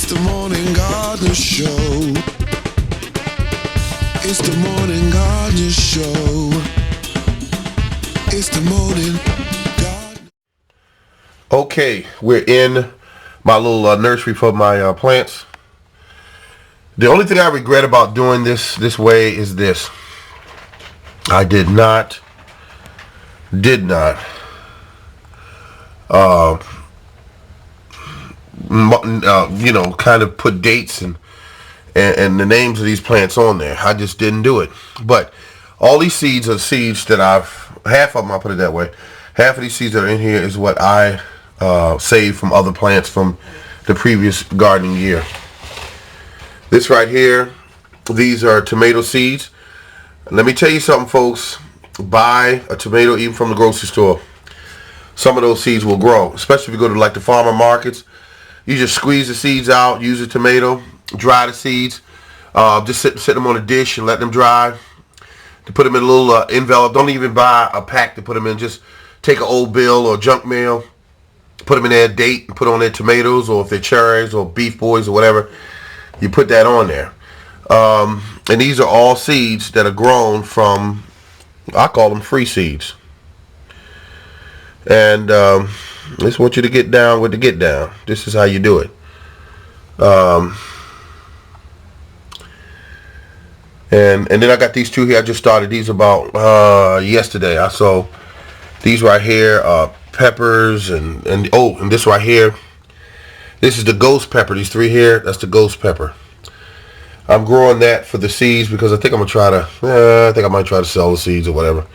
the morning garden show. It's the morning garden show. It's the morning garden. Okay, we're in my little nursery for my plants. The only thing I regret about doing this way is this. I did not kind of put dates and the names of these plants on there. I just didn't do it. But all these seeds are seeds that half of them, I'll put it that way, half of these seeds that are in here is what I saved from other plants from the previous gardening year. This right here, these are tomato seeds. Let me tell you something, folks. Buy a tomato even from the grocery store. Some of those seeds will grow, especially if you go to like the farmer markets. You just squeeze the seeds out, use a tomato, dry the seeds, just sit them on a dish and let them dry. To put them in a little envelope. Don't even buy a pack to put them in. Just take an old bill or junk mail, put them in there, date, and put on their tomatoes, or if they're cherries or beef boys or whatever, you put that on there. And these are all seeds that are grown from, I call them free seeds. And I just want you to get down with the get down. This is how you do it. And then I got these two here. I just started these about yesterday. I saw these right here, peppers, and this right here. This is the ghost pepper. These three here, that's the ghost pepper. I'm growing that for the seeds because I think I'm gonna try to. I think I might try to sell the seeds or whatever.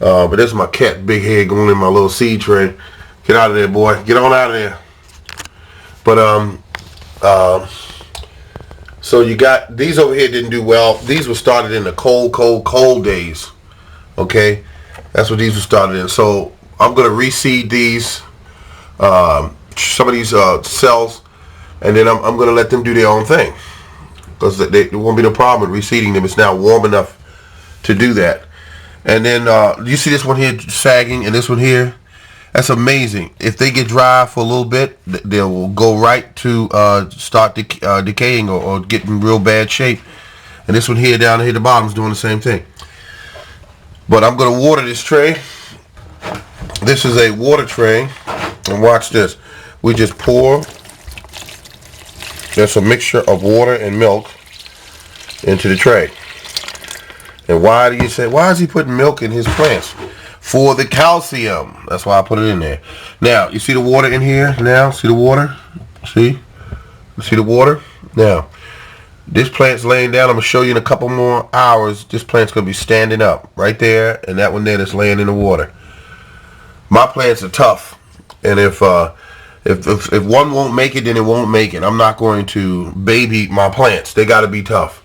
But this is my cat, big head, going in my little seed tray. Get out of there, boy. Get on out of there. But so you got these over here didn't do well. These were started in the cold days. Okay, that's what these were started in. So I'm gonna reseed these, some of these cells, and then I'm gonna let them do their own thing. Because there won't be no problem with reseeding them. It's now warm enough to do that. And then you see this one here sagging and this one here? That's amazing. If they get dry for a little bit, they will go right to start decaying or get in real bad shape. And this one here down here at the bottom is doing the same thing. But I'm going to water this tray. This is a water tray. And watch this. We just pour. That's a mixture of water and milk into the tray. And why do you say, why is he putting milk in his plants? For the calcium. That's why I put it in there. Now, you see the water in here now? See the water? See? You see the water? Now, this plant's laying down. I'm going to show you in a couple more hours. This plant's going to be standing up right there, and that one there that's laying in the water. My plants are tough. And if one won't make it, then it won't make it. I'm not going to baby my plants. They got to be tough.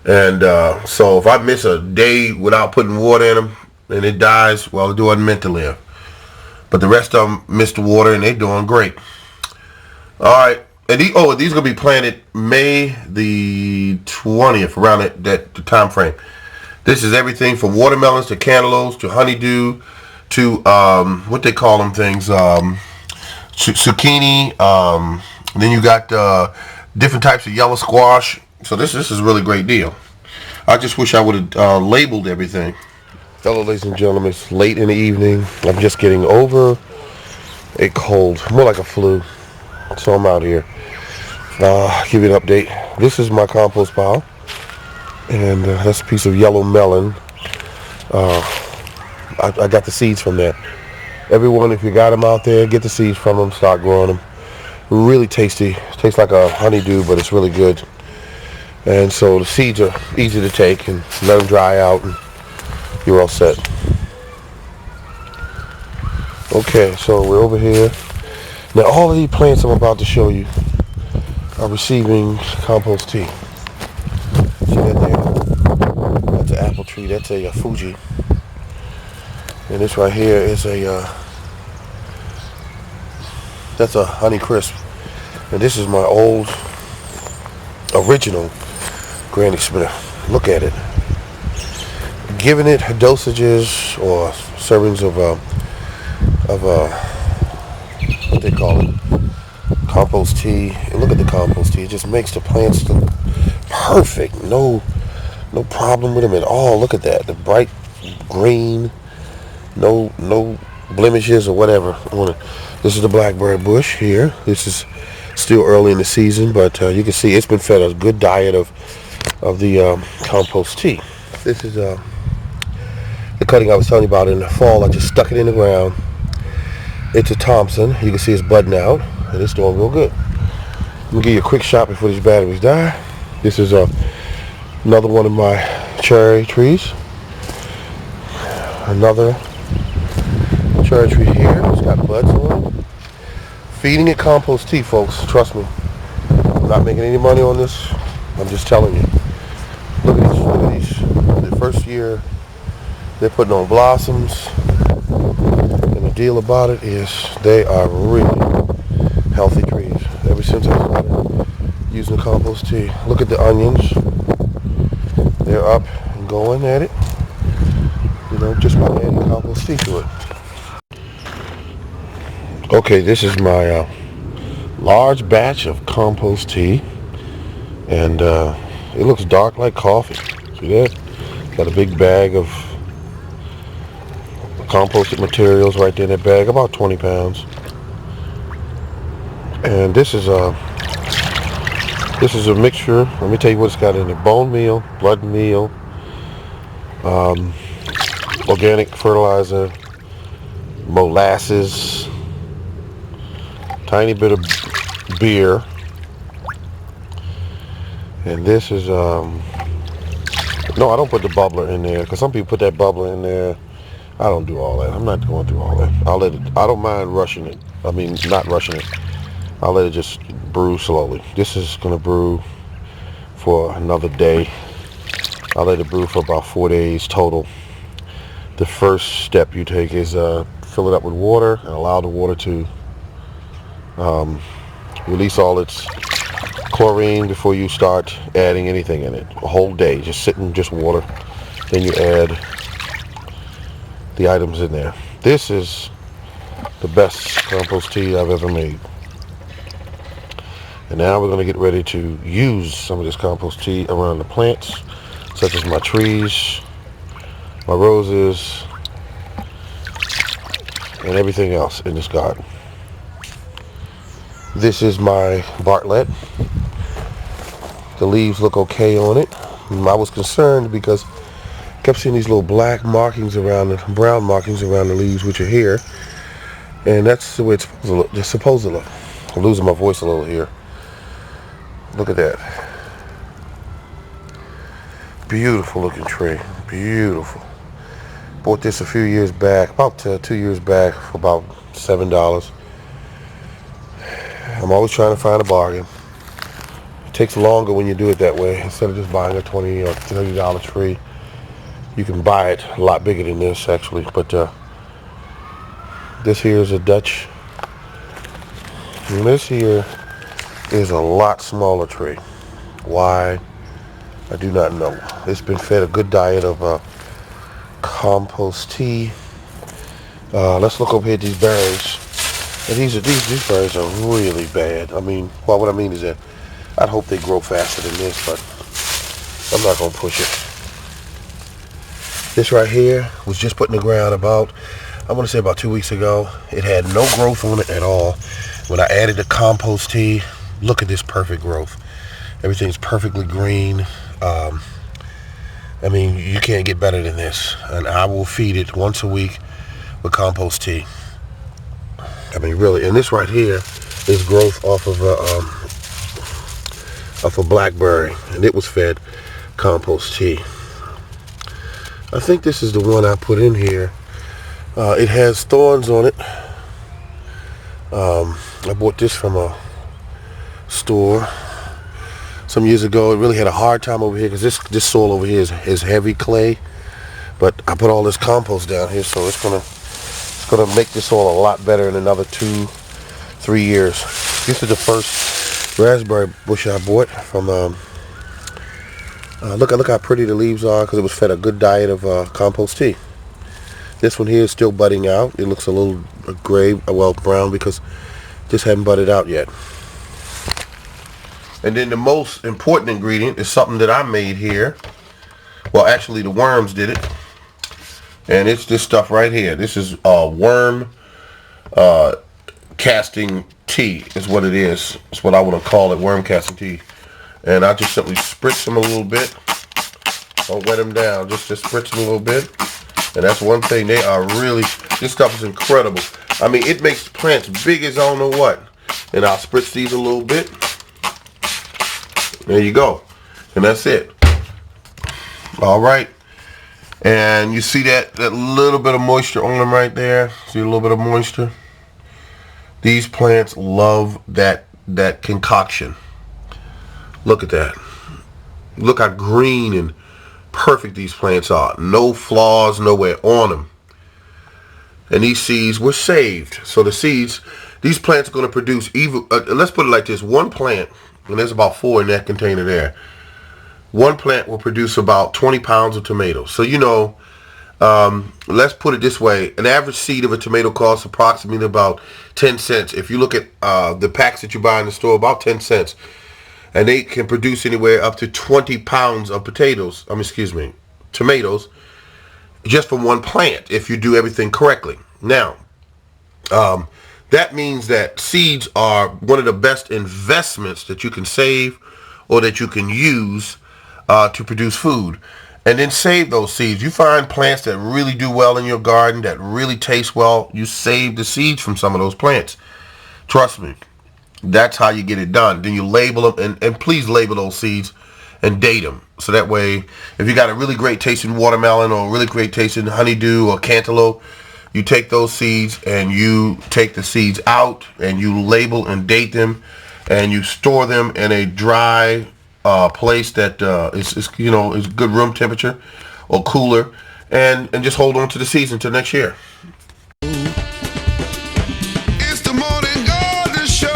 And so if I miss a day without putting water in them and it dies, well, it wasn't meant to live. But the rest of them missed the water and they're doing great. All right. And these are going to be planted May the 20th, around that time frame. This is everything from watermelons to cantaloupes to honeydew to what they call them things, zucchini. Then you got different types of yellow squash. So this is a really great deal. I just wish I would have labeled everything. Hello, ladies and gentlemen. It's late in the evening. I'm just getting over a cold, more like a flu. So I'm out here. Give you an update. This is my compost pile, and that's a piece of yellow melon. I got the seeds from that. Everyone, if you got them out there, get the seeds from them. Start growing them. Really tasty. Tastes like a honeydew, but it's really good. And so the seeds are easy to take and let them dry out and you're all set. Okay, so we're over here. Now all of these plants I'm about to show you are receiving compost tea. See that there? That's an apple tree. That's a Fuji. And this right here is that's a Honey Crisp. And this is my old original Granny Smith. Look at it. Giving it dosages or servings of what they call it, Compost tea. And look at the compost tea. It just makes the plants look perfect. No problem with them at all. Look at that. The bright green. No blemishes or whatever. This is the blackberry bush here. This is still early in the season, but you can see it's been fed a good diet of the compost tea. This is the cutting I was telling you about in the fall. I just stuck it in the ground. It's a Thompson. You can see it's budding out, and it's doing real good. Let me give you a quick shot before these batteries die. This is another one of my cherry trees. Another cherry tree here. It's got buds on it. Feeding it compost tea, folks. Trust me. I'm not making any money on this. I'm just telling you. Look at these. Look at these. The first year, they're putting on blossoms. And the deal about it is they are really healthy trees. Ever since I started using the compost tea. Look at the onions. They're up and going at it. Just by adding compost tea to it. Okay, this is my large batch of compost tea, and it looks dark like coffee. See that? Got a big bag of composted materials right there in that bag, about 20 pounds. And this is a mixture. Let me tell you what it's got in it: bone meal, blood meal, organic fertilizer, molasses, tiny bit of beer, and this is no, I don't put the bubbler in there, because some people put that bubbler in there. I don't do all that. I'm not going through all that. I don't mind rushing it. I mean, not rushing it. I'll let it just brew slowly. This is going to brew for another day. I'll let it brew for about 4 days total. The first step you take is fill it up with water and allow the water to release all its chlorine before you start adding anything in it. A whole day, just sit in just water. Then you add the items in there. This is the best compost tea I've ever made. And now we're going to get ready to use some of this compost tea around the plants, such as my trees, my roses, and everything else in this garden. This is my Bartlett. The leaves look okay on it. And I was concerned because I kept seeing these little black markings around the brown markings around the leaves, which are here. And that's the way it's supposed to look. I'm losing my voice a little here. Look at that. Beautiful looking tree. Beautiful. Bought this a few years back, about 2 years back, for about $7. I'm always trying to find a bargain. It takes longer when you do it that way. Instead of just buying a $20 or $30 tree, you can buy it a lot bigger than this, actually. But this here is a Dutch. And this here is a lot smaller tree. Why? I do not know. It's been fed a good diet of compost tea. Let's look over here at these berries. And these berries are really bad. I mean, well, what I mean is that I'd hope they grow faster than this, but I'm not going to push it. This right here was just put in the ground about, I want to say about 2 weeks ago. It had no growth on it at all. When I added the compost tea, look at this perfect growth. Everything's perfectly green. I mean, you can't get better than this. And I will feed it once a week with compost tea. I mean, really. And this right here is growth off of a blackberry, and it was fed compost tea. I think this is the one I put in here. It has thorns on it. I bought this from a store some years ago. It really had a hard time over here because this soil over here is heavy clay. But I put all this compost down here, so it's gonna make this soil a lot better in another 2-3 years. This is the first raspberry bush I bought from. Look how pretty the leaves are, because it was fed a good diet of compost tea. This one here is still budding out. It looks a little gray, well, brown, because it just hadn't budded out yet. And then the most important ingredient is something that I made here. Well, actually the worms did it. And it's this stuff right here. This is worm casting tea is what it is. It's what I want to call it, worm casting tea. And I just simply spritz them a little bit. Don't wet them down. Just spritz them a little bit. And that's one thing. They are really, this stuff is incredible. I mean, it makes plants big as I don't know what. And I'll spritz these a little bit. There you go. And that's it. All right. And you see that little bit of moisture on them right there? See a little bit of moisture? These plants love that concoction. Look at that. Look how green and perfect these plants are. No flaws nowhere on them. And these seeds were saved. So the seeds, these plants are going to produce even, let's put it like this, one plant, and there's about 4 in that container there. One plant will produce about 20 pounds of tomatoes. So, you know, let's put it this way. An average seed of a tomato costs approximately about 10 cents. If you look at the packs that you buy in the store, about 10 cents. And they can produce anywhere up to 20 pounds of tomatoes, just from one plant if you do everything correctly. Now, that means that seeds are one of the best investments that you can save or that you can use to produce food. And then save those seeds. You find plants that really do well in your garden, that really taste well, you save the seeds from some of those plants. Trust me. That's how you get it done. Then you label them, and please label those seeds and date them. So that way, if you got a really great tasting watermelon or a really great tasting honeydew or cantaloupe, you take those seeds and you take the seeds out and you label and date them, and you store them in a dry place that is good room temperature or cooler, and just hold on to the seeds until next year. It's the morning garden show.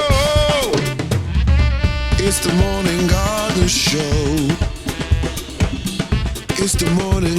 It's the morning garden show. It's the morning